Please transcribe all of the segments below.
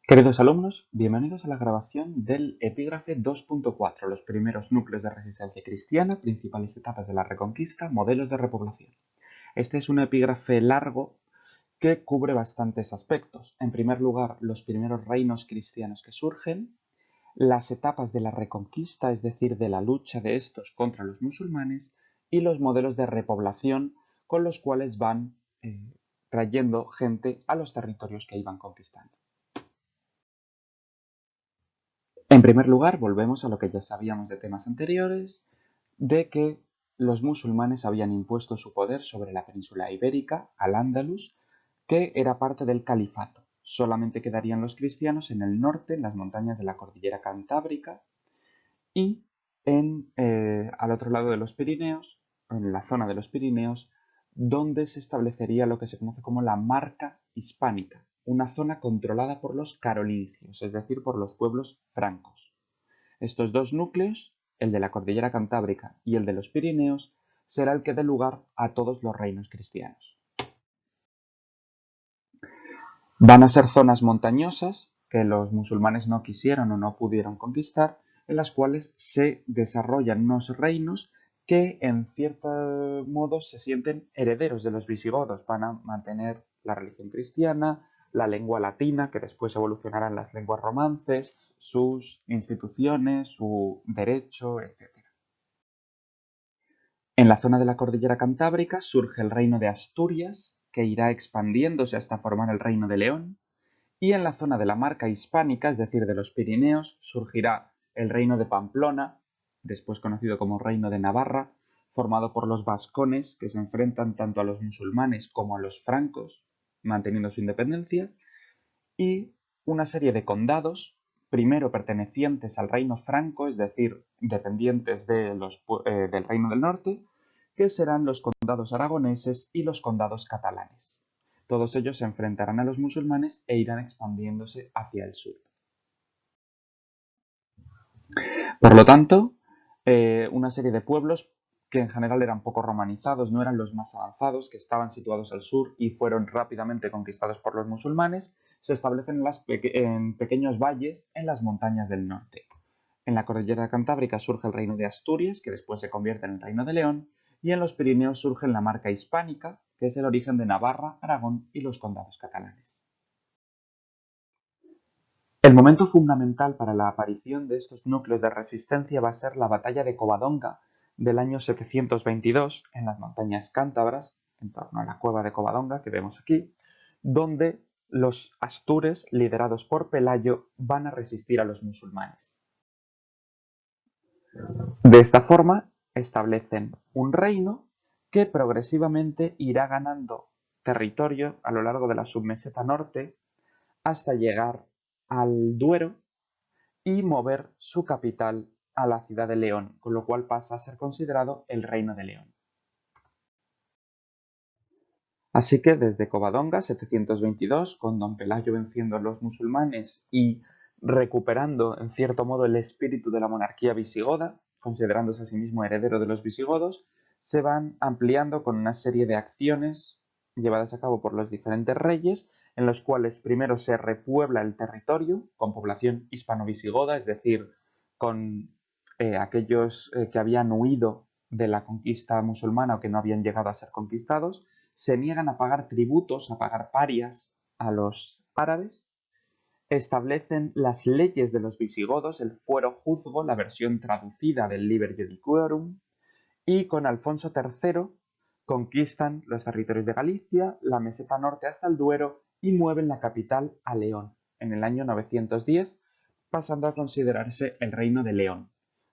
Queridos alumnos, bienvenidos a la grabación del epígrafe 2.4, los primeros núcleos de resistencia cristiana, principales etapas de la Reconquista, modelos de repoblación. Este es un epígrafe largo que cubre bastantes aspectos. En primer lugar, los primeros reinos cristianos que surgen, las etapas de la Reconquista, es decir, de la lucha de estos contra los musulmanes, y los modelos de repoblación con los cuales van trayendo gente a los territorios que iban conquistando. En primer lugar, volvemos a lo que ya sabíamos de temas anteriores, de que los musulmanes habían impuesto su poder sobre la península ibérica, Al-Ándalus, que era parte del califato. Solamente quedarían los cristianos en el norte, en las montañas de la cordillera Cantábrica, y al otro lado de los Pirineos, en la zona de los Pirineos, donde se establecería lo que se conoce como la Marca Hispánica, una zona controlada por los carolingios, es decir, por los pueblos francos. Estos dos núcleos, el de la cordillera Cantábrica y el de los Pirineos, será el que dé lugar a todos los reinos cristianos. Van a ser zonas montañosas que los musulmanes no quisieron o no pudieron conquistar, en las cuales se desarrollan unos reinos que en cierto modo se sienten herederos de los visigodos. Van a mantener la religión cristiana, la lengua latina, que después evolucionarán las lenguas romances, sus instituciones, su derecho, etc. En la zona de la cordillera Cantábrica surge el reino de Asturias, que irá expandiéndose hasta formar el reino de León, y en la zona de la Marca Hispánica, es decir, de los Pirineos, surgirá el reino de Pamplona, después conocido como reino de Navarra, formado por los vascones, que se enfrentan tanto a los musulmanes como a los francos, manteniendo su independencia, y una serie de condados, primero pertenecientes al reino franco, es decir, dependientes del reino del norte, que serán los condados aragoneses y los condados catalanes. Todos ellos se enfrentarán a los musulmanes e irán expandiéndose hacia el sur. Por lo tanto, una serie de pueblos que en general eran poco romanizados, no eran los más avanzados, que estaban situados al sur y fueron rápidamente conquistados por los musulmanes, se establecen en pequeños valles en las montañas del norte. En la cordillera cantábrica surge el reino de Asturias, que después se convierte en el reino de León, y en los Pirineos surge la Marca Hispánica, que es el origen de Navarra, Aragón y los condados catalanes. El momento fundamental para la aparición de estos núcleos de resistencia va a ser la batalla de Covadonga del año 722 en las montañas cántabras, en torno a la cueva de Covadonga que vemos aquí, donde los astures, liderados por Pelayo, van a resistir a los musulmanes. De esta forma, establecen un reino que progresivamente irá ganando territorio a lo largo de la submeseta norte hasta llegar al Duero y mover su capital a la ciudad de León, con lo cual pasa a ser considerado el Reino de León. Así que desde Covadonga, 722, con don Pelayo venciendo a los musulmanes y recuperando en cierto modo el espíritu de la monarquía visigoda, considerándose a sí mismo heredero de los visigodos, se van ampliando con una serie de acciones llevadas a cabo por los diferentes reyes, en los cuales primero se repuebla el territorio con población hispano-visigoda, es decir, con aquellos que habían huido de la conquista musulmana o que no habían llegado a ser conquistados, se niegan a pagar tributos, a pagar parias a los árabes, establecen las leyes de los visigodos, el fuero juzgo, la versión traducida del Liber Judicarum, y con Alfonso III conquistan los territorios de Galicia, la meseta norte hasta el Duero y mueven la capital a León en el año 910, pasando a considerarse el reino de León,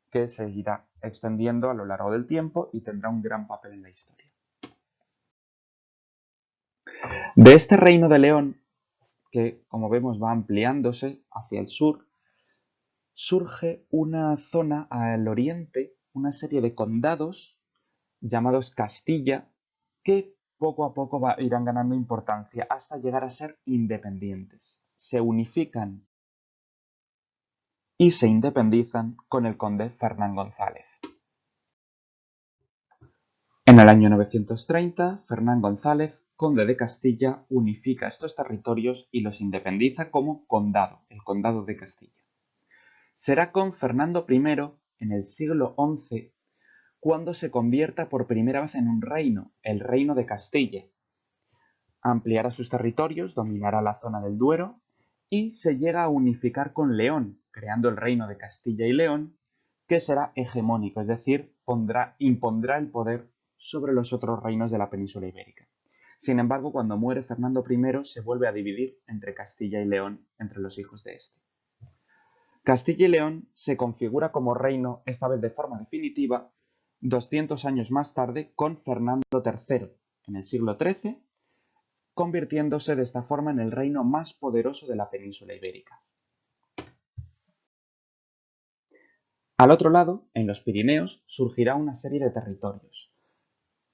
que seguirá extendiendo a lo largo del tiempo y tendrá un gran papel en la historia. De este reino de León, que como vemos va ampliándose hacia el sur, surge una zona al oriente, una serie de condados llamados Castilla, que poco a poco irán ganando importancia hasta llegar a ser independientes. Se unifican y se independizan con el conde Fernán González. En el año 930, Fernán González conde de Castilla, unifica estos territorios y los independiza como condado, el condado de Castilla. Será con Fernando I, en el siglo XI, cuando se convierta por primera vez en un reino, el reino de Castilla. Ampliará sus territorios, dominará la zona del Duero y se llega a unificar con León, creando el reino de Castilla y León, que será hegemónico, es decir, impondrá el poder sobre los otros reinos de la península ibérica. Sin embargo, cuando muere Fernando I, se vuelve a dividir entre Castilla y León, entre los hijos de este. Castilla y León se configura como reino, esta vez de forma definitiva, 200 años más tarde con Fernando III, en el siglo XIII, convirtiéndose de esta forma en el reino más poderoso de la península ibérica. Al otro lado, en los Pirineos, surgirá una serie de territorios.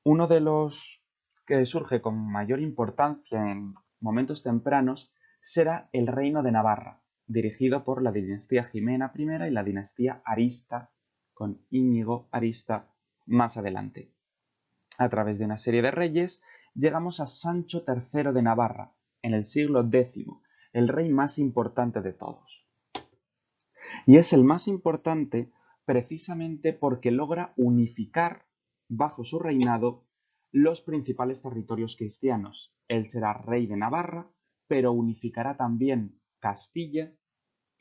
Uno de los que surge con mayor importancia en momentos tempranos será el Reino de Navarra, dirigido por la dinastía Jimena I y la dinastía Arista, con Íñigo Arista más adelante. A través de una serie de reyes, llegamos a Sancho III de Navarra, en el siglo X, el rey más importante de todos. Y es el más importante precisamente porque logra unificar bajo su reinado los principales territorios cristianos. Él será rey de Navarra, pero unificará también Castilla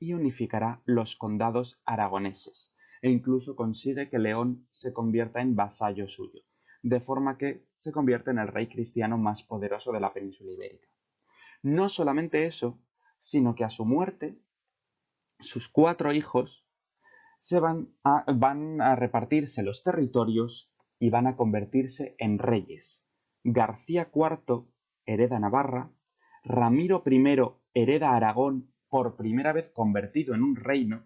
y unificará los condados aragoneses, e incluso consigue que León se convierta en vasallo suyo, de forma que se convierte en el rey cristiano más poderoso de la península ibérica. No solamente eso, sino que a su muerte, sus 4 hijos van a repartirse los territorios y van a convertirse en reyes. García IV hereda Navarra, Ramiro I hereda Aragón, por primera vez convertido en un reino,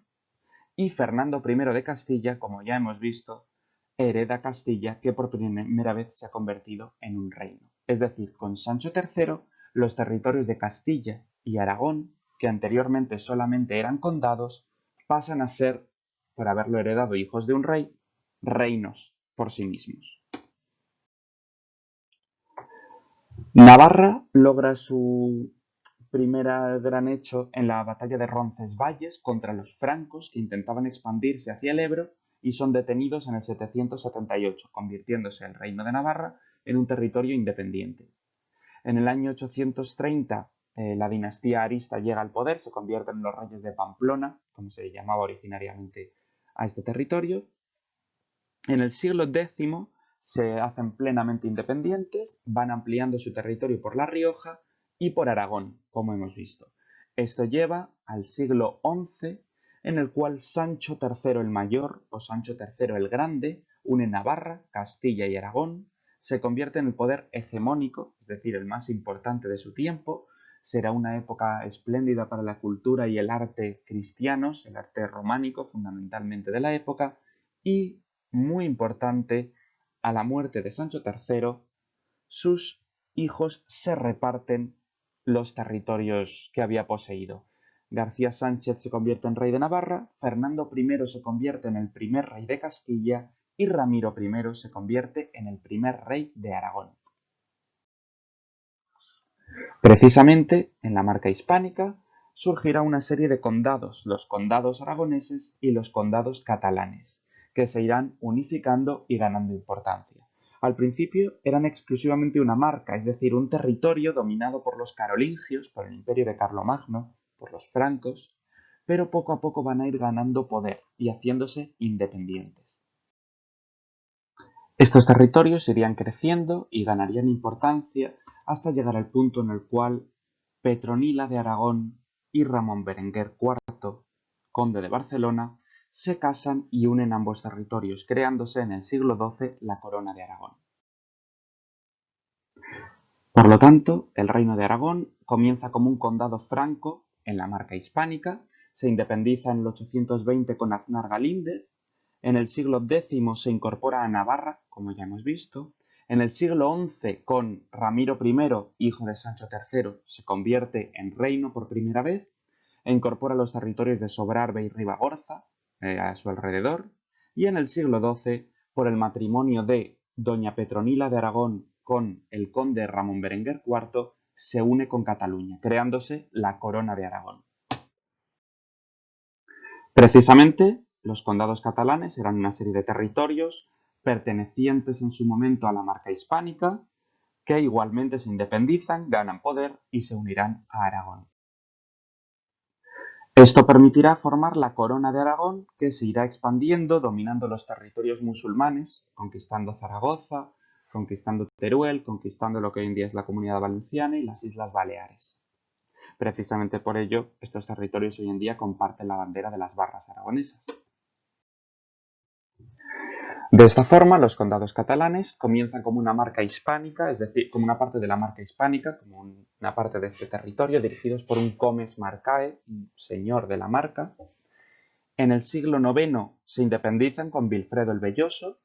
y Fernando I de Castilla, como ya hemos visto, hereda Castilla, que por primera vez se ha convertido en un reino. Es decir, con Sancho III, los territorios de Castilla y Aragón, que anteriormente solamente eran condados, pasan a ser, por haberlo heredado hijos de un rey, reinos por sí mismos. Navarra logra su primer gran hecho en la batalla de Roncesvalles contra los francos que intentaban expandirse hacia el Ebro y son detenidos en el 778, convirtiéndose el Reino de Navarra en un territorio independiente. En el año 830 la dinastía Arista llega al poder, se convierten en los reyes de Pamplona, como se llamaba originariamente a este territorio. En el siglo X se hacen plenamente independientes, van ampliando su territorio por La Rioja y por Aragón, como hemos visto. Esto lleva al siglo XI, en el cual Sancho III el Mayor o Sancho III el Grande une Navarra, Castilla y Aragón, se convierte en el poder hegemónico, es decir, el más importante de su tiempo. Será una época espléndida para la cultura y el arte cristianos, el arte románico fundamentalmente de la época, y muy importante, a la muerte de Sancho III, sus hijos se reparten los territorios que había poseído. García Sánchez se convierte en rey de Navarra, Fernando I se convierte en el primer rey de Castilla y Ramiro I se convierte en el primer rey de Aragón. Precisamente en la marca hispánica surgirá una serie de condados, los condados aragoneses y los condados catalanes, que se irán unificando y ganando importancia. Al principio eran exclusivamente una marca, es decir, un territorio dominado por los carolingios, por el imperio de Carlomagno, por los francos, pero poco a poco van a ir ganando poder y haciéndose independientes. Estos territorios irían creciendo y ganarían importancia hasta llegar al punto en el cual Petronila de Aragón y Ramón Berenguer IV, conde de Barcelona, se casan y unen ambos territorios, creándose en el siglo XII la Corona de Aragón. Por lo tanto, el Reino de Aragón comienza como un condado franco en la marca hispánica, se independiza en el 820 con Aznar Galíndez, en el siglo X se incorpora a Navarra, como ya hemos visto, en el siglo XI con Ramiro I, hijo de Sancho III, se convierte en reino por primera vez, e incorpora los territorios de Sobrarbe y Ribagorza a su alrededor, y en el siglo XII, por el matrimonio de doña Petronila de Aragón con el conde Ramón Berenguer IV, se une con Cataluña, creándose la Corona de Aragón. Precisamente, los condados catalanes eran una serie de territorios pertenecientes en su momento a la marca hispánica, que igualmente se independizan, ganan poder y se unirán a Aragón. Esto permitirá formar la Corona de Aragón, que se irá expandiendo, dominando los territorios musulmanes, conquistando Zaragoza, conquistando Teruel, conquistando lo que hoy en día es la Comunidad Valenciana y las Islas Baleares. Precisamente por ello, estos territorios hoy en día comparten la bandera de las barras aragonesas. De esta forma, los condados catalanes comienzan como una marca hispánica, es decir, como una parte de la marca hispánica, como una parte de este territorio, dirigidos por un comes marcae, un señor de la marca. En el siglo IX se independizan con Wilfredo el Velloso,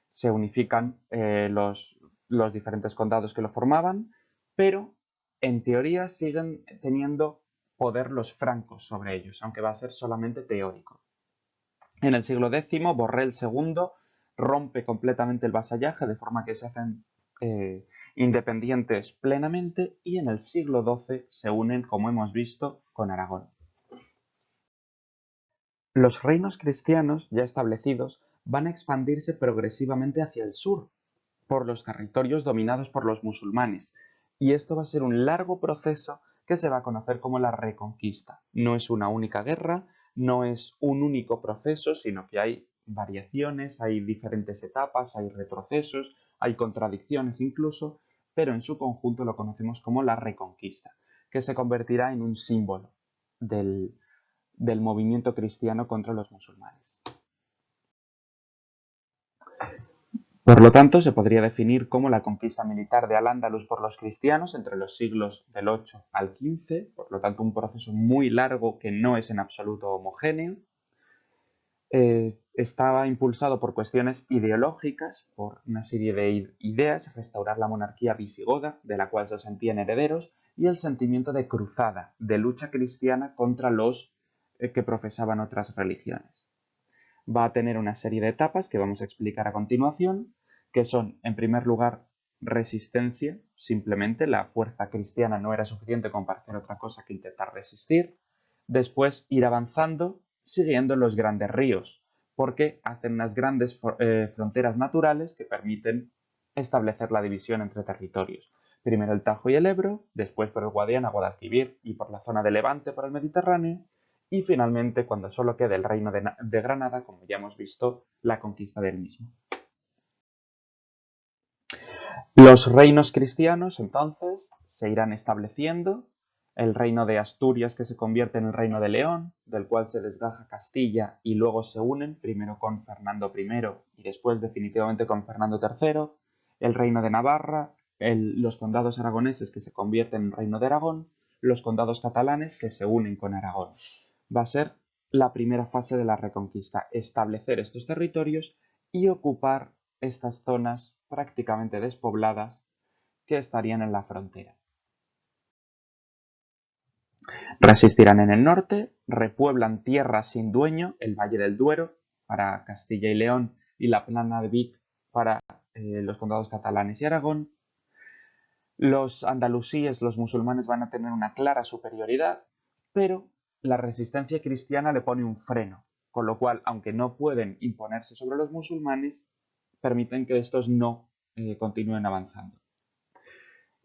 se unifican los diferentes condados que lo formaban, pero en teoría siguen teniendo poder los francos sobre ellos, aunque va a ser solamente teórico. En el siglo X, Borrell II rompe completamente el vasallaje, de forma que se hacen independientes plenamente, y en el siglo XII se unen, como hemos visto, con Aragón. Los reinos cristianos ya establecidos van a expandirse progresivamente hacia el sur, por los territorios dominados por los musulmanes, y esto va a ser un largo proceso que se va a conocer como la Reconquista. No es una única guerra, no es un único proceso, sino que hay variaciones, hay diferentes etapas, hay retrocesos, hay contradicciones incluso, pero en su conjunto lo conocemos como la Reconquista, que se convertirá en un símbolo del movimiento cristiano contra los musulmanes. Por lo tanto, se podría definir como la conquista militar de Al-Ándalus por los cristianos entre los siglos del 8 al 15, por lo tanto un proceso muy largo que no es en absoluto homogéneo. Estaba impulsado por cuestiones ideológicas, por una serie de ideas, restaurar la monarquía visigoda, de la cual se sentían herederos, y el sentimiento de cruzada, de lucha cristiana contra los que profesaban otras religiones. Va a tener una serie de etapas que vamos a explicar a continuación, que son, en primer lugar, resistencia, simplemente la fuerza cristiana no era suficiente como para hacer otra cosa que intentar resistir. Después, ir avanzando siguiendo los grandes ríos, porque hacen unas grandes fronteras naturales que permiten establecer la división entre territorios. Primero el Tajo y el Ebro, después por el Guadiana, Guadalquivir y por la zona de Levante por el Mediterráneo, y finalmente, cuando solo quede el reino de Granada, como ya hemos visto, la conquista del mismo. Los reinos cristianos, entonces, se irán estableciendo. El reino de Asturias, que se convierte en el reino de León, del cual se desgaja Castilla y luego se unen, primero con Fernando I y después definitivamente con Fernando III. El reino de Navarra, los condados aragoneses, que se convierten en reino de Aragón, los condados catalanes, que se unen con Aragón. Va a ser la primera fase de la Reconquista, establecer estos territorios y ocupar estas zonas prácticamente despobladas que estarían en la frontera. Resistirán en el norte, repueblan tierra sin dueño, el Valle del Duero para Castilla y León y la Plana de Vic para los condados catalanes y Aragón. Los andalusíes, los musulmanes, van a tener una clara superioridad, pero la resistencia cristiana le pone un freno, con lo cual, aunque no pueden imponerse sobre los musulmanes, permiten que estos no continúen avanzando.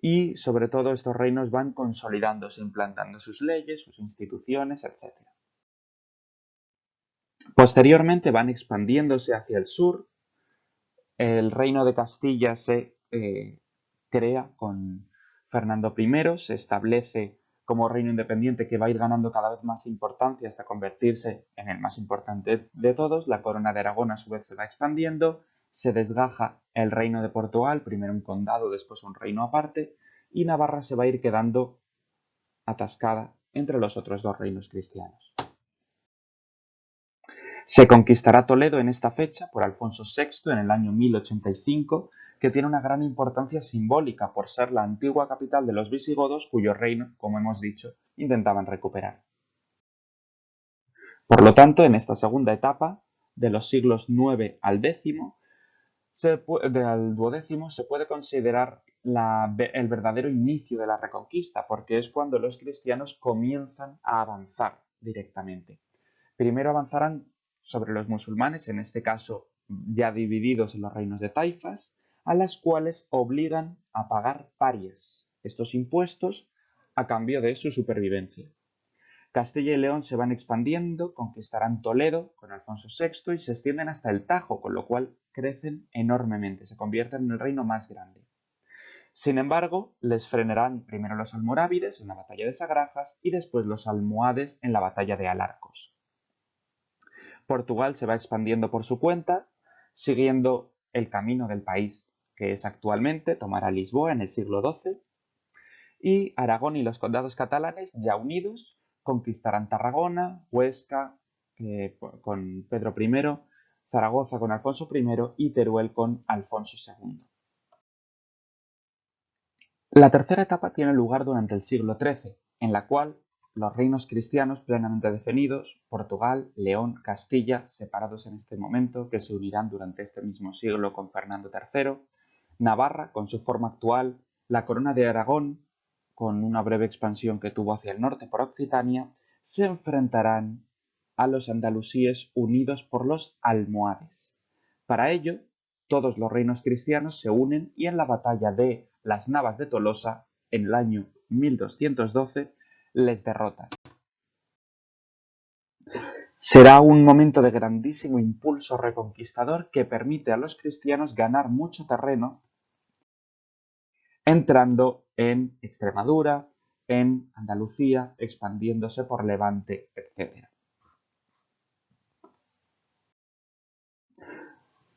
Y sobre todo estos reinos van consolidándose, implantando sus leyes, sus instituciones, etc. Posteriormente van expandiéndose hacia el sur. El reino de Castilla se crea con Fernando I, se establece como reino independiente que va a ir ganando cada vez más importancia hasta convertirse en el más importante de todos. La corona de Aragón a su vez se va expandiendo, se desgaja el reino de Portugal, primero un condado, después un reino aparte, y Navarra se va a ir quedando atascada entre los otros dos reinos cristianos. Se conquistará Toledo en esta fecha por Alfonso VI en el año 1085, que tiene una gran importancia simbólica por ser la antigua capital de los visigodos cuyo reino, como hemos dicho, intentaban recuperar. Por lo tanto, en esta segunda etapa, de los siglos IX al X, del duodécimo se puede considerar el verdadero inicio de la Reconquista, porque es cuando los cristianos comienzan a avanzar directamente. Primero avanzarán sobre los musulmanes, en este caso ya divididos en los reinos de taifas, a las cuales obligan a pagar parias, estos impuestos, a cambio de su supervivencia. Castilla y León se van expandiendo, conquistarán Toledo con Alfonso VI y se extienden hasta el Tajo, con lo cual crecen enormemente, se convierten en el reino más grande. Sin embargo, les frenarán primero los almorávides en la batalla de Sagrajas y después los almohades en la batalla de Alarcos. Portugal se va expandiendo por su cuenta, siguiendo el camino del país que es actualmente, tomará Lisboa en el siglo XII, y Aragón y los condados catalanes, ya unidos, conquistarán Tarragona, Huesca con Pedro I, Zaragoza con Alfonso I y Teruel con Alfonso II. La tercera etapa tiene lugar durante el siglo XIII, en la cual los reinos cristianos plenamente definidos, Portugal, León, Castilla, separados en este momento, que se unirán durante este mismo siglo con Fernando III, Navarra, con su forma actual, la corona de Aragón, con una breve expansión que tuvo hacia el norte por Occitania, se enfrentarán a los andalusíes unidos por los almohades. Para ello, todos los reinos cristianos se unen y en la batalla de las Navas de Tolosa, en el año 1212, les derrotan. Será un momento de grandísimo impulso reconquistador que permite a los cristianos ganar mucho terreno entrando en Extremadura, en Andalucía, expandiéndose por Levante, etc.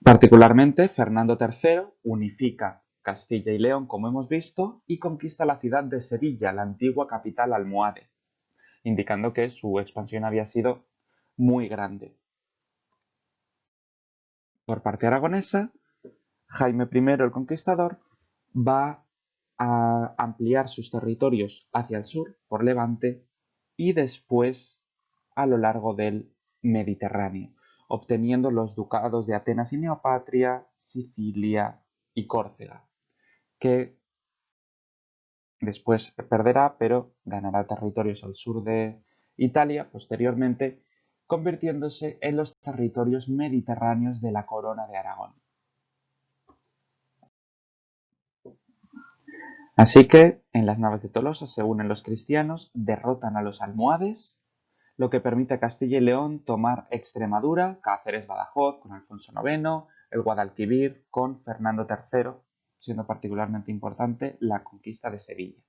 Particularmente, Fernando III unifica Castilla y León, como hemos visto, y conquista la ciudad de Sevilla, la antigua capital almohade, indicando que su expansión había sido muy grande. Por parte aragonesa, Jaime I el Conquistador va a ampliar sus territorios hacia el sur, por Levante, y después a lo largo del Mediterráneo, obteniendo los ducados de Atenas y Neopatria, Sicilia y Córcega, que después perderá, pero ganará territorios al sur de Italia posteriormente, convirtiéndose en los territorios mediterráneos de la Corona de Aragón. Así que en las Navas de Tolosa se unen los cristianos, derrotan a los almohades, lo que permite a Castilla y León tomar Extremadura, Cáceres, Badajoz con Alfonso IX, el Guadalquivir con Fernando III, siendo particularmente importante la conquista de Sevilla.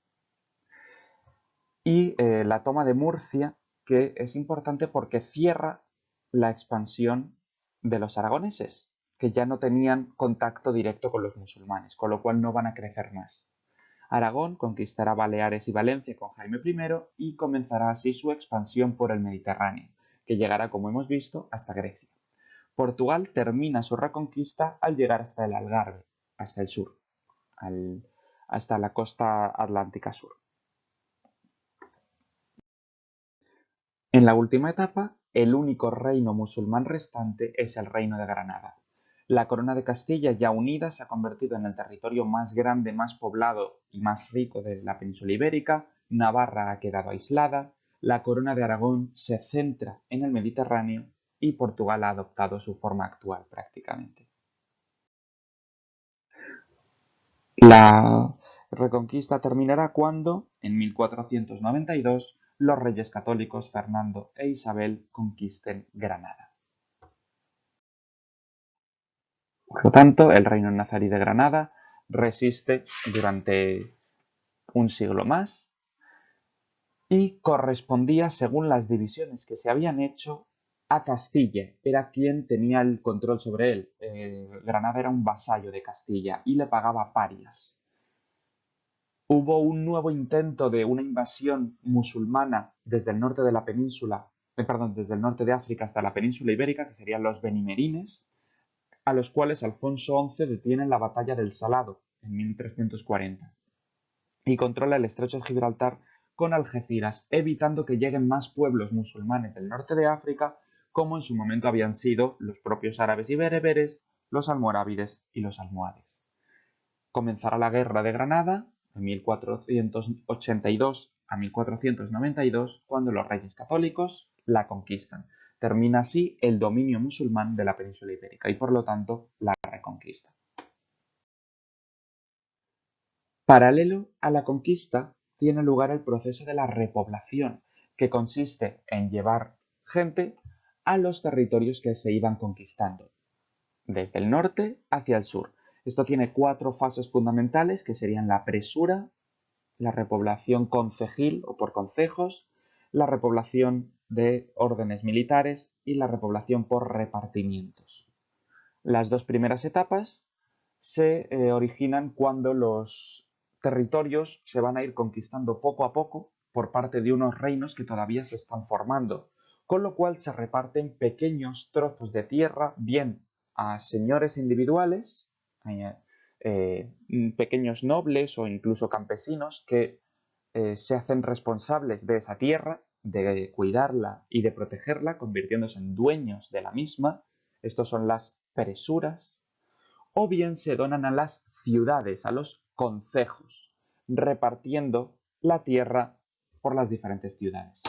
Y la toma de Murcia, que es importante porque cierra la expansión de los aragoneses, que ya no tenían contacto directo con los musulmanes, con lo cual no van a crecer más. Aragón conquistará Baleares y Valencia con Jaime I y comenzará así su expansión por el Mediterráneo, que llegará, como hemos visto, hasta Grecia. Portugal termina su reconquista al llegar hasta el Algarve, hasta el sur, hasta la costa atlántica sur. En la última etapa, el único reino musulmán restante es el Reino de Granada. La corona de Castilla, ya unida, se ha convertido en el territorio más grande, más poblado y más rico de la península ibérica. Navarra ha quedado aislada. La corona de Aragón se centra en el Mediterráneo y Portugal ha adoptado su forma actual prácticamente. La reconquista terminará cuando, en 1492, los reyes católicos Fernando e Isabel conquisten Granada. Por lo tanto, el reino nazarí de Granada resiste durante un siglo más y correspondía, según las divisiones que se habían hecho, a Castilla. Era quien tenía el control sobre él. Granada era un vasallo de Castilla y le pagaba parias. Hubo un nuevo intento de una invasión musulmana desde el norte de la península, desde el norte de África hasta la península ibérica, que serían los benimerines, a los cuales Alfonso XI detiene en la batalla del Salado en 1340 y controla el estrecho de Gibraltar con Algeciras, evitando que lleguen más pueblos musulmanes del norte de África, como en su momento habían sido los propios árabes y bereberes, los almorávides y los almohades. Comenzará la Guerra de Granada de 1482 a 1492, cuando los reyes católicos la conquistan. Termina así el dominio musulmán de la península ibérica y, por lo tanto, la reconquista. Paralelo a la conquista tiene lugar el proceso de la repoblación, que consiste en llevar gente a los territorios que se iban conquistando, desde el norte hacia el sur. Esto tiene 4 fases fundamentales, que serían la presura, la repoblación concejil o por concejos, la repoblación de órdenes militares y la repoblación por repartimientos. Las 2 primeras etapas se originan cuando los territorios se van a ir conquistando poco a poco por parte de unos reinos que todavía se están formando, con lo cual se reparten pequeños trozos de tierra, bien a señores individuales, pequeños nobles o incluso campesinos que se hacen responsables de esa tierra, de cuidarla y de protegerla, convirtiéndose en dueños de la misma. Estos son las presuras. O bien se donan a las ciudades, a los concejos, repartiendo la tierra por las diferentes ciudades.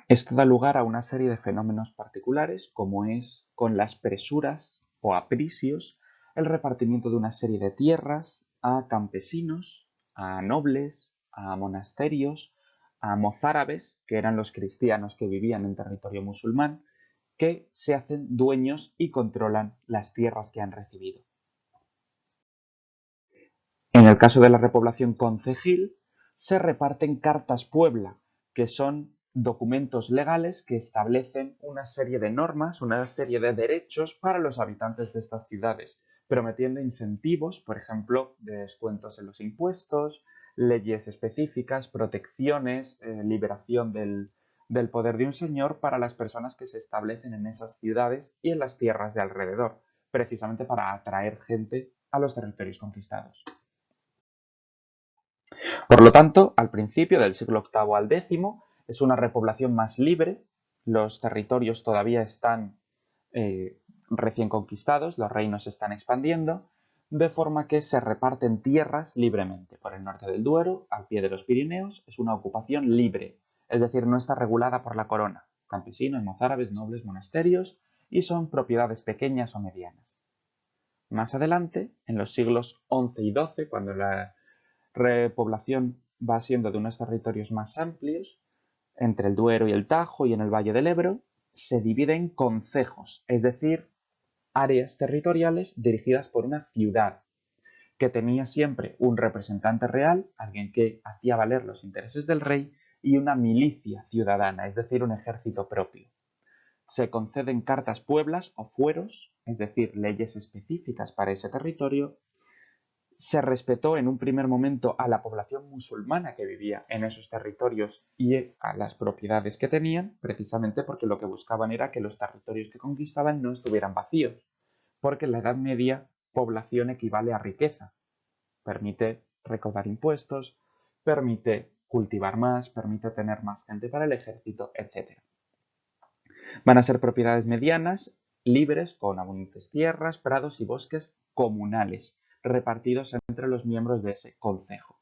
Esto da lugar a una serie de fenómenos particulares, como es con las presuras o aprisios, el repartimiento de una serie de tierras a campesinos, a nobles, a monasterios, a mozárabes, que eran los cristianos que vivían en territorio musulmán, que se hacen dueños y controlan las tierras que han recibido. En el caso de la repoblación concejil, se reparten cartas puebla, que son documentos legales que establecen una serie de normas, una serie de derechos para los habitantes de estas ciudades, prometiendo incentivos, por ejemplo, de descuentos en los impuestos, leyes específicas, protecciones, liberación del poder de un señor para las personas que se establecen en esas ciudades y en las tierras de alrededor, precisamente para atraer gente a los territorios conquistados. Por lo tanto, al principio del siglo VIII al X es una repoblación más libre, los territorios todavía están recién conquistados, los reinos se están expandiendo, de forma que se reparten tierras libremente. Por el norte del Duero, al pie de los Pirineos, es una ocupación libre, es decir, no está regulada por la corona. Campesinos, mozárabes, nobles, monasterios, y son propiedades pequeñas o medianas. Más adelante, en los siglos XI y XII, cuando la repoblación va siendo de unos territorios más amplios, entre el Duero y el Tajo y en el Valle del Ebro, se divide en concejos, es decir, áreas territoriales dirigidas por una ciudad, que tenía siempre un representante real, alguien que hacía valer los intereses del rey, y una milicia ciudadana, es decir, un ejército propio. Se conceden cartas pueblas o fueros, es decir, leyes específicas para ese territorio. Se respetó en un primer momento a la población musulmana que vivía en esos territorios y a las propiedades que tenían, precisamente porque lo que buscaban era que los territorios que conquistaban no estuvieran vacíos, porque en la Edad Media población equivale a riqueza, permite recaudar impuestos, permite cultivar más, permite tener más gente para el ejército, etc. Van a ser propiedades medianas, libres, con abundantes tierras, prados y bosques comunales, repartidos entre los miembros de ese concejo.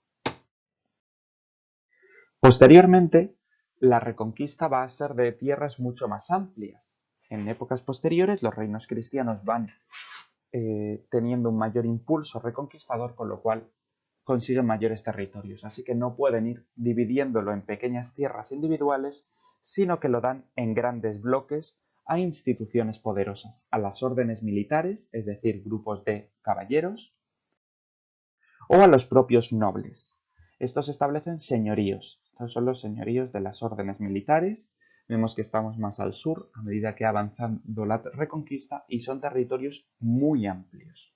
Posteriormente, la reconquista va a ser de tierras mucho más amplias. En épocas posteriores, los reinos cristianos van teniendo un mayor impulso reconquistador, con lo cual consiguen mayores territorios. Así que no pueden ir dividiéndolo en pequeñas tierras individuales, sino que lo dan en grandes bloques a instituciones poderosas, a las órdenes militares, es decir, grupos de caballeros, o a los propios nobles. Estos establecen señoríos. Estos son los señoríos de las órdenes militares. Vemos que estamos más al sur a medida que va avanzando la reconquista y son territorios muy amplios.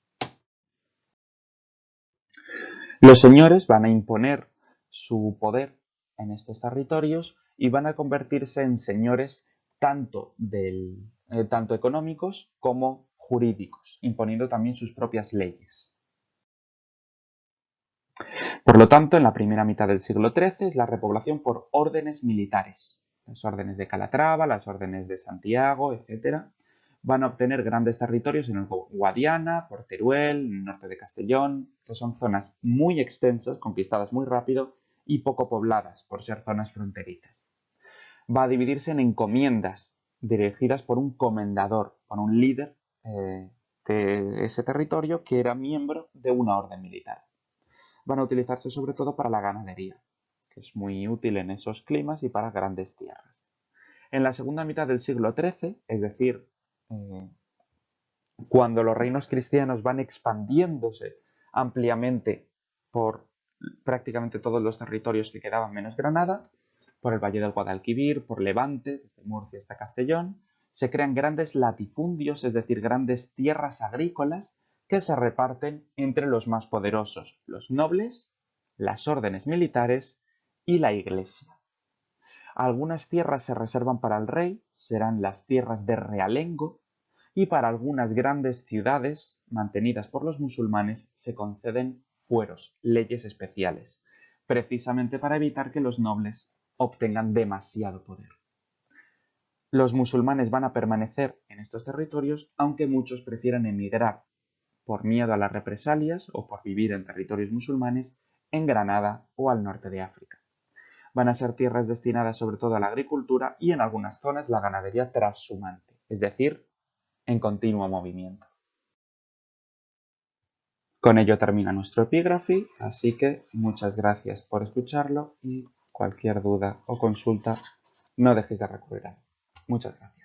Los señores van a imponer su poder en estos territorios y van a convertirse en señores tanto económicos como jurídicos, imponiendo también sus propias leyes. Por lo tanto, en la primera mitad del siglo XIII es la repoblación por órdenes militares, las órdenes de Calatrava, las órdenes de Santiago, etc., Van a obtener grandes territorios en el Guadiana, por Teruel, en el norte de Castellón, que son zonas muy extensas, conquistadas muy rápido y poco pobladas, por ser zonas fronterizas. Va a dividirse en encomiendas, dirigidas por un comendador, por un líder de ese territorio que era miembro de una orden militar. Van a utilizarse sobre todo para la ganadería, que es muy útil en esos climas y para grandes tierras. En la segunda mitad del siglo XIII, es decir, eh, cuando los reinos cristianos van expandiéndose ampliamente por prácticamente todos los territorios que quedaban menos Granada, por el Valle del Guadalquivir, por Levante, desde Murcia hasta Castellón, se crean grandes latifundios, es decir, grandes tierras agrícolas que se reparten entre los más poderosos, los nobles, las órdenes militares y la iglesia. Algunas tierras se reservan para el rey, serán las tierras de realengo, y para algunas grandes ciudades mantenidas por los musulmanes se conceden fueros, leyes especiales, precisamente para evitar que los nobles obtengan demasiado poder. Los musulmanes van a permanecer en estos territorios, aunque muchos prefieran emigrar por miedo a las represalias o por vivir en territorios musulmanes en Granada o al norte de África. Van a ser tierras destinadas sobre todo a la agricultura y en algunas zonas la ganadería trashumante, es decir, en continuo movimiento. Con ello termina nuestro epígrafe, así que muchas gracias por escucharlo y cualquier duda o consulta no dejéis de recurrir a mí. Muchas gracias.